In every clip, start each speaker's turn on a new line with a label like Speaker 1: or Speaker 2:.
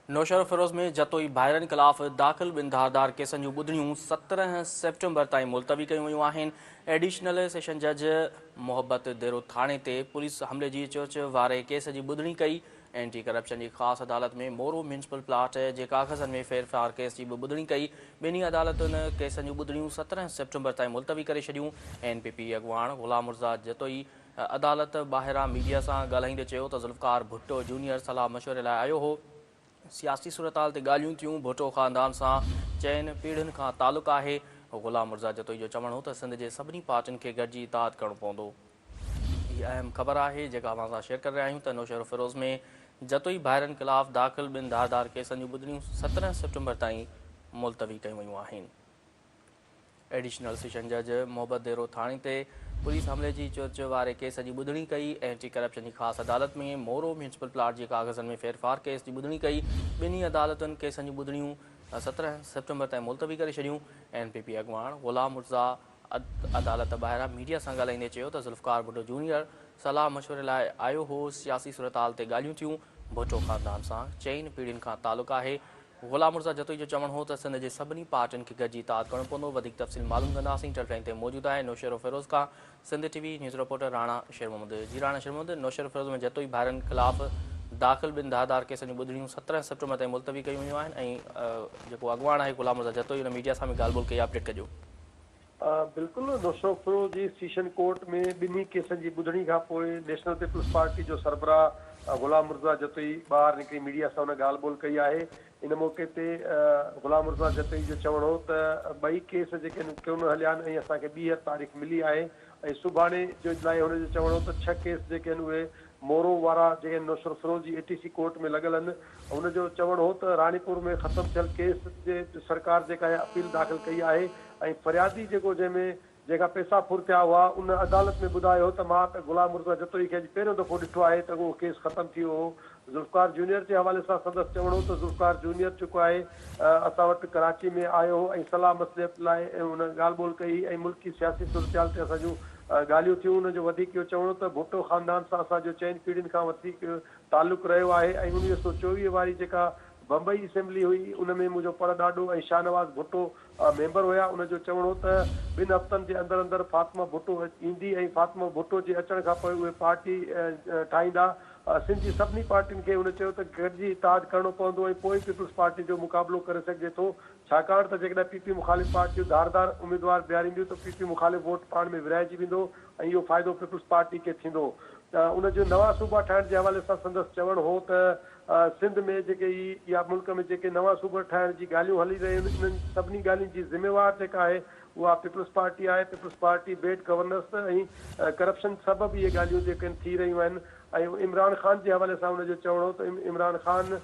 Speaker 1: नौशहर फ़िरोज़ में जतोई भाइरनि ख़िलाफ़ दाख़िल ॿिनि धारदार केसनि जूं ॿुधणियूं 17 सेप्टेम्बर ताईं मुलतवी कयूं वयूं आहिनि। एडिशनल सेशन जज मोहब्बत देरो थाणे ते पुलिस हमले जी चोच वारे केस जी ॿुधणी कई। एंटी करप्शन जी ख़ासि अदालत में मोरो म्यूनिसिपल प्लाट जे काग़ज़नि में फेरफार केस जी बि ॿुधणी कई। ॿिन्ही अदालतुनि केसनि जूं ॿुधणियूं 17 सेप्टेम्बर ताईं मुलतवी करे छॾियूं। NPP अॻवान ग़ुलाम मुर्ज़ा जतोई अदालत ॿाहिरां मीडिया सां ॻाल्हाईंदे चयो त ज़ुल्फ़कार भुट्टो जूनियर सलाह मशवरे लाइ आयो हो। सियासी सूरताल ते ॻाल्हियूं थियूं। भुट्टो ख़ानदान सां चइनि पीढ़ियुनि खां तालुक़ु आहे। ग़ुलाम मुर्ज़ा जतोई जो चवणु हो त सिंध जे सभिनी पार्टियुनि खे गॾिजी इताद करणो पवंदो। हीअ अहम ख़बर आहे जेका असां सां शेयर करे रहिया आहियूं त नौशहर फ़िरोज़ में जतोई भाइरनि ख़िलाफ़ दाख़िल ॿिनि धारदार केसनि जूं ॿुधणियूं 17 सेप्टेम्बर ताईं मुलतवी कयूं वयूं आहिनि। एडिशनल सेशन जज मोहब्बत देरो थाणे ते पुलिस हमले जी चोच वारे केस जी ॿुधणी कई। एंटी करप्शन जी ख़ासि अदालत में मोरो म्यूनिसिपल प्लाट जे काग़ज़नि में फेरफार केस जी ॿुधणी कई। ॿिन्ही अदालतुनि केसनि जूं ॿुधणियूं 17 सेप्टेम्बर ताईं मुलतवी करे छॾियूं। NPP अॻवान ग़ुलाम मुर्ज़ा अदालत ॿाहिरां मीडिया सां ॻाल्हाईंदे चयो त ज़ुल्फ़कार भुट्टो जूनियर सलाह मशवरे लाइ आयो हो। सियासी सूरताल ते ॻाल्हियूं थियूं। भुट्टो ख़ानदान सां चइनि पीढ़ियुनि खां तालुक़ु आहे। ग़ुलाम मुर्ज़ा जतोई जो चवणु हो त सिंध जे सभिनी पार्टियुनि खे गॾिजी इताद करणो पवंदो। वधीक तफ़सील मालूम कंदासीं। टेलीलाइन ते मौजूदु आहे Naushahro Feroze Khan Sindh TV news reporter Rana Sher Mohammad. जी राणा शेर मोहम्मद, नौशहर फ़िरोज़ में जतोई भाइरनि ख़िलाफ़ दाख़िल ॿिनि धारदार केसनि जूं ॿुधणियूं 17 सेप्टेम्बर ताईं मुलतवी कयूं वयूं आहिनि ऐं जेको अॻवान आहे ग़ुलाम मुर्ज़ा जतोई हुन मीडिया सां बि ॻाल्हि ॿोल कई। अपडेट कजो।
Speaker 2: बिल्कुलु नौशहर फ़िरोज़ जी सेशन कोर्ट में ॿिन्ही केसनि जी ॿुधणी खां पोइ नेशनल पीपुल्स पार्टी जो सरबराह ग़ुलाम मुर्ज़ा जतोई ॿाहिरि निकिरी मीडिया सां हुन ॻाल्हि ॿोल कई आहे। इन मौक़े ते ग़ुलाम मुर्ज़ा जतोई जो चवणु हो त ॿई केस जेके आहिनि कोन हलिया आहिनि ऐं असांखे 2 तारीख़ मिली आहे ऐं सुभाणे जो लाइ हुनजो चवणु हो त 6 केस जेके आहिनि उहे मोरो वारा जेके नौशहर फ़िरोज़ जी ATC कोर्ट में लॻल आहिनि। हुनजो चवणु हो त रानीपुर में ख़तमु थियल केस जे सरकार जेका आहे अपील दाख़िल कई आहे ऐं फरियादी जेको जंहिंमें जेका पैसा फुर थिया हुआ उन अदालत में ॿुधायो त मां त ग़ुलाम मुर्ज़ा जतोई खे अॼु पहिरियों दफ़ो ॾिठो आहे त उहो केस ख़तमु थी वियो हो। ज़ुल्फ़कार जूनियर जे हवाले सां संदसि चवणो त ज़ुल्फ़कार जूनियर जेको आहे असां वटि कराची में आयो हो ऐं सलाह मसइले लाइ हुन ॻाल्हि ॿोल कई ऐं मुल्की सियासी सूरताल ते असां जूं ॻाल्हियूं थियूं। हुनजो वधीक इहो चवणो त भुट्टो ख़ानदान सां असांजो 4 पीढ़ियुनि खां वधीक तालुक़ु रहियो आहे ऐं 1924 वारी जेका बम्बई असेंबली हुई उन में मुंहिंजो परॾाॾो ऐं शाहनवाज़ भुट्टो मेंबर हुया। उनजो चवणो त 2 हफ़्तनि जे अंदरि अंदरि फातिमा भुट्टो ईंदी ऐं फातिमा भुट्टो जे अचण खां पोइ उहे पार्टी ठाहींदा। सिंध जी सभिनी पार्टियुनि खे हुन चयो त गॾिजी इताद करणो पवंदो ऐं पोइ पीपुल्स पार्टी जो मुक़ाबिलो करे सघिजे थो। छाकाणि त जेकॾहिं PP मुख़ालिफ़ पार्टियूं धारदार उम्मीदवार बीहारींदियूं त PP मुख़ालिफ़ वोट पाण में विरहाइजी वेंदो ऐं इहो फ़ाइदो पीपुल्स पार्टी खे थींदो। उनजो नवां सूबा ठाहिण जे हवाले सां संदसि चवणु हो त सिंध में जेके या मुल्क में जेके नवां सूबा ठाहिण जी ॻाल्हियूं हली रहियूं आहिनि इन्हनि सभिनी ॻाल्हियुनि जी ज़िम्मेवार जेका आहे उहा पीपुल्स पार्टी आहे। पीपुल्स पार्टी बेड गवर्नेंस ऐं करप्शन सबबि इहे ॻाल्हियूं जेके थी रहियूं आहिनि ऐं इमरान ख़ान जे हवाले सां हुनजो चवणो त इमरान ख़ान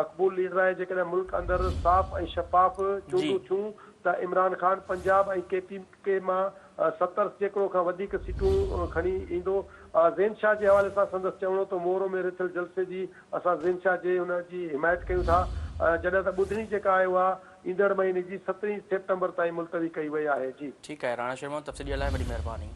Speaker 2: मक़बूल लीडर आहे। जेकॾहिं मुल्क अंदरि साफ़ ऐं शफ़ाफ़ चूंडूं थियूं त इमरान ख़ान पंजाब ऐं KPK मां 70% खां वधीक सीटूं खणी ईंदो। ज़ैन शाह जे हवाले सां संदसि चवणो त मोरो में रिथियल जलसे जी असां ज़ैन शाह जे हुनजी हिमायत कयूं था। जॾहिं त ॿुधणी जेका आहे उहा ईंदड़ महीने जी 17 सेप्टेम्बर ताईं मुलतवी कई वई आहे। जी
Speaker 1: ठीकु आहे राणा शर्मा, तफ़सील लाइ वॾी महिरबानी।